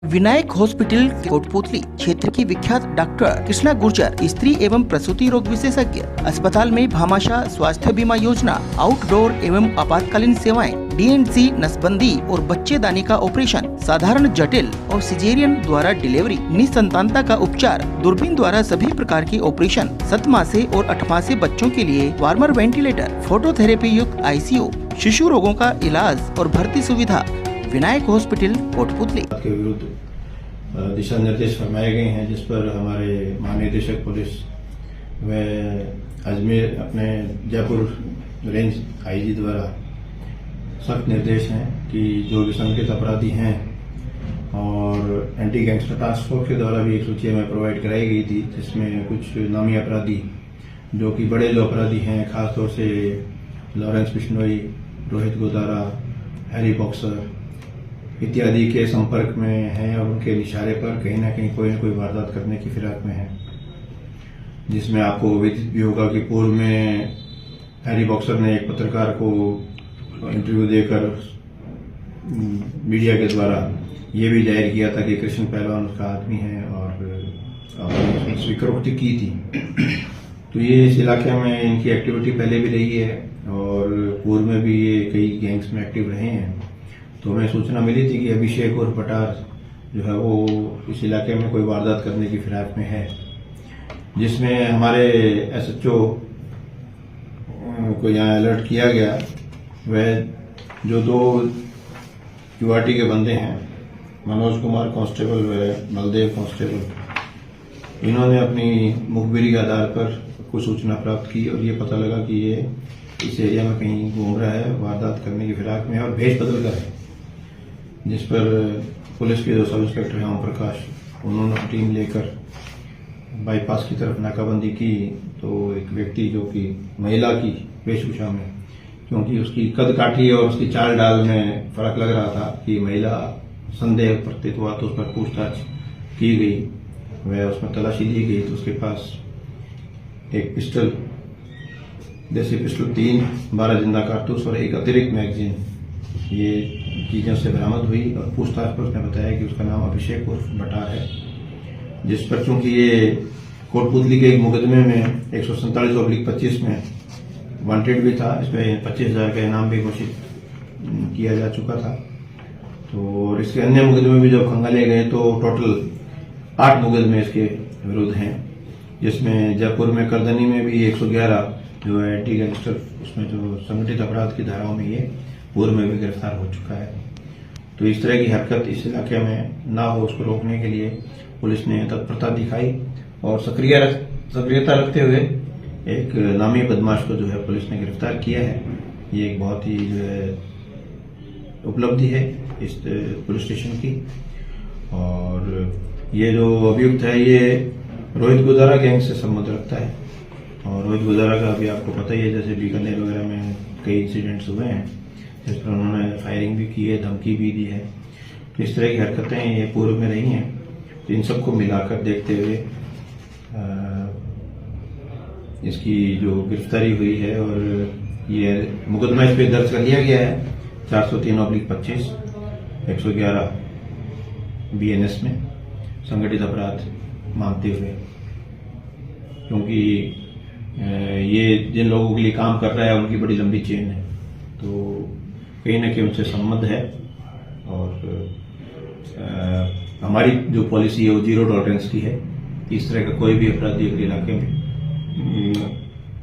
Vinayak hospital Kotputli क्षेत्र की विख्यात डॉक्टर कृष्णा गुर्जर स्त्री एवं प्रसूति रोग विशेषज्ञ अस्पताल में भामाशाह स्वास्थ्य बीमा योजना, आउटडोर एवं आपातकालीन सेवाएं, DNC नसबंदी और बच्चेदानी का ऑपरेशन, साधारण जटिल और सिजेरियन द्वारा डिलीवरी, निसंतानता का उपचार, दूरबीन द्वारा सभी प्रकार के ऑपरेशन, 7 मासे और 8 मासे बच्चों के लिए वार्मर वेंटिलेटर, फोटोथेरेपी युक्त ICU, शिशु रोगों का इलाज और भर्ती सुविधा। विनायक हॉस्पिटल कोटपुतली के विरुद्ध दिशा निर्देश फरमाए गए हैं, जिस पर हमारे महानिदेशक पुलिस व अजमेर अपने जयपुर रेंज IG द्वारा सख्त निर्देश हैं कि जो भी संदिग्ध अपराधी हैं, और एंटी गैंगस्टर टास्क फोर्स के द्वारा भी एक सूची हमें प्रोवाइड कराई गई थी, जिसमें कुछ नामी अपराधी जो कि बड़े जो अपराधी हैं, खासतौर से Lawrence Bishnoi, Rohit Godara, Harry boxer इत्यादि के संपर्क में हैं और उनके इशारे पर कहीं ना कहीं कोई न कोई वारदात करने की फिराक में है। जिसमें आपको विदित भी होगा कि पूर्व में हैरी बॉक्सर ने एक पत्रकार को इंटरव्यू देकर मीडिया के द्वारा ये भी जाहिर किया था कि कृष्ण पहलवान उसका आदमी है और स्वीकारोक्ति की थी। तो ये इस इलाके में इनकी एक्टिविटी पहले भी रही है और पूर्व में भी ये कई गैंग्स में एक्टिव रहे हैं। तो हमें सूचना मिली थी कि अभिषेक और पटार जो है वो इस इलाके में कोई वारदात करने की फिराक में है, जिसमें हमारे SHO को यहाँ अलर्ट किया गया। वह जो 2 QRT के बंदे हैं, मनोज कुमार कांस्टेबल व बलदेव कांस्टेबल, इन्होंने अपनी मुखबिरी के आधार पर कुछ सूचना प्राप्त की और ये पता लगा कि ये इस एरिया में कहीं घूम रहा है, वारदात करने की फिराक में और भेष बदल कर है। जिस पर पुलिस के जो सब इंस्पेक्टर हैं ओम प्रकाश, उन्होंने टीम लेकर बाईपास की तरफ नाकाबंदी की। तो एक व्यक्ति जो कि महिला की वेशभूषा में, क्योंकि उसकी कद काठी और उसकी चाल डाल में फर्क लग रहा था कि महिला संदेह प्रतीत हुआ, तो उस पर पूछताछ की गई, वह उसमें तलाशी ली गई। तो उसके पास एक पिस्टल, देसी पिस्टल 3, 12 जिंदा कारतूस और एक अतिरिक्त मैगजीन, ये चीजें उससे बरामद हुई। और पूछताछ पर उसने बताया कि उसका नाम अभिषेक उर्फ बटार है, जिस पर चूंकि ये कोटपुतली के एक मुकदमे में 147/25 में वांटेड भी था, इसमें 25,000 का इनाम भी घोषित किया जा चुका था। तो इसके अन्य मुकदमे भी जब खंगाले गए तो टोटल 8 मुकदमे इसके विरुद्ध हैं, जिसमें जयपुर में करदनी में भी 111 जो है एंटी गैंगस्टर, उसमें जो संगठित अपराध की धाराओं में ये पूर्व में भी गिरफ्तार हो चुका है। तो इस तरह की हरकत इस इलाके में ना हो, उसको रोकने के लिए पुलिस ने तत्परता दिखाई और सक्रियता रखते हुए एक नामी बदमाश को जो है पुलिस ने गिरफ्तार किया है। ये एक बहुत ही जो है उपलब्धि है इस पुलिस स्टेशन की। और ये जो अभियुक्त है ये रोहित गोदारा गैंग से संबंध रखता है, और रोहित गोदारा का अभी आपको पता ही है, जैसे बीकानेर वगैरह में कई इंसिडेंट्स हुए हैं जिस पर उन्होंने फायरिंग भी की है, धमकी भी दी है। तो इस तरह की हरकतें ये पूर्व में रही हैं। तो इन सबको मिलाकर देखते हुए इसकी जो गिरफ्तारी हुई है और ये मुकदमा इस पर दर्ज कर लिया गया है 403/25 111 BNS में संगठित अपराध मानते हुए, क्योंकि ये जिन लोगों के लिए काम कर रहा है उनकी बड़ी लंबी चेन है, तो कहीं ना कहीं उनसे संबंध है। और हमारी जो पॉलिसी है वो 0 टॉलरेंस की है। इस तरह का कोई भी अपराधी अगर इलाके में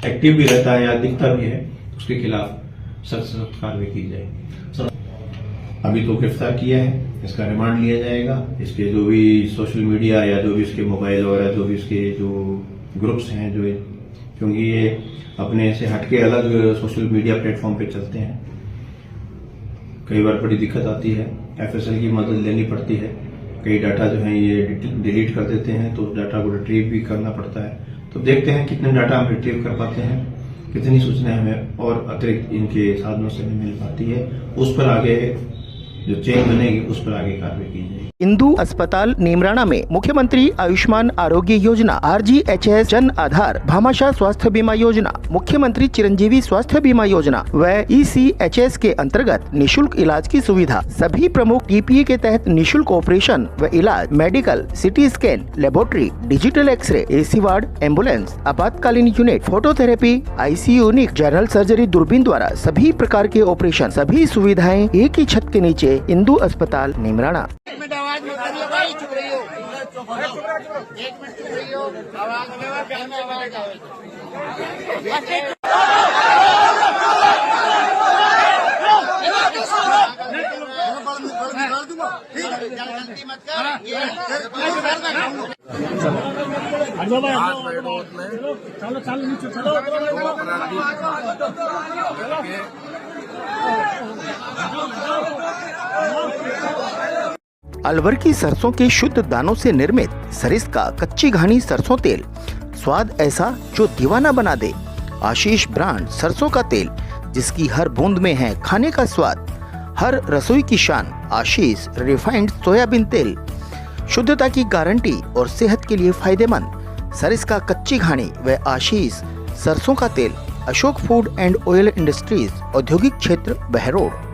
एक्टिव भी रहता है या दिखता भी है, उसके खिलाफ सख्त कार्रवाई की जाए। अभी तो गिरफ्तार किया है, इसका रिमांड लिया जाएगा। इसके जो भी सोशल मीडिया या जो भी इसके मोबाइल वगैरह जो भी इसके जो ग्रुप्स हैं, जो क्योंकि ये अपने से हटके अलग सोशल मीडिया प्लेटफॉर्म पे चलते हैं, कई बार बड़ी दिक्कत आती है, FSL की मदद लेनी पड़ती है। कई डाटा जो है ये डिलीट कर देते हैं, तो डाटा को रिट्रीव भी करना पड़ता है। तो देखते हैं कितने डाटा हम रिट्रीव कर पाते हैं, कितनी सूचनाएं हमें और अतिरिक्त इनके साधनों से मिल पाती है, उस पर आगे जो चेन बनेगी उस पर आगे कार्रवाई की जाएगी। इंदु अस्पताल नीमराणा में मुख्यमंत्री आयुष्मान आरोग्य योजना, RGHS जन आधार, भामाशाह स्वास्थ्य बीमा योजना, मुख्यमंत्री चिरंजीवी स्वास्थ्य बीमा योजना व ECHS के अंतर्गत निशुल्क इलाज की सुविधा, सभी प्रमुख TPA के तहत निशुल्क ऑपरेशन व इलाज, medical, CT scan, laboratory, digital x ray, AC ward, ambulance, आपातकालीन unit, phototherapy, ICU unit, general surgery, दूरबीन द्वारा सभी प्रकार के ऑपरेशन, सभी सुविधाएं एक ही छत के नीचे। इंदु अस्पताल नीमराणा। आवाज मत करिए भाई, चुप रही हो। एक मिनट चुप रही हो। आवाज जल्दी मत अलवर की सरसों के शुद्ध दानों से निर्मित सरिस्का कच्ची घानी सरसों तेल, स्वाद ऐसा जो दीवाना बना दे। आशीष ब्रांड सरसों का तेल, जिसकी हर बूंद में है खाने का स्वाद, हर रसोई की शान। आशीष रिफाइंड सोयाबीन तेल, शुद्धता की गारंटी और सेहत के लिए फायदेमंद। सरिस्का कच्ची घानी व आशीष सरसों का तेल। Ashok food and oil industries, औद्योगिक क्षेत्र बहरोड।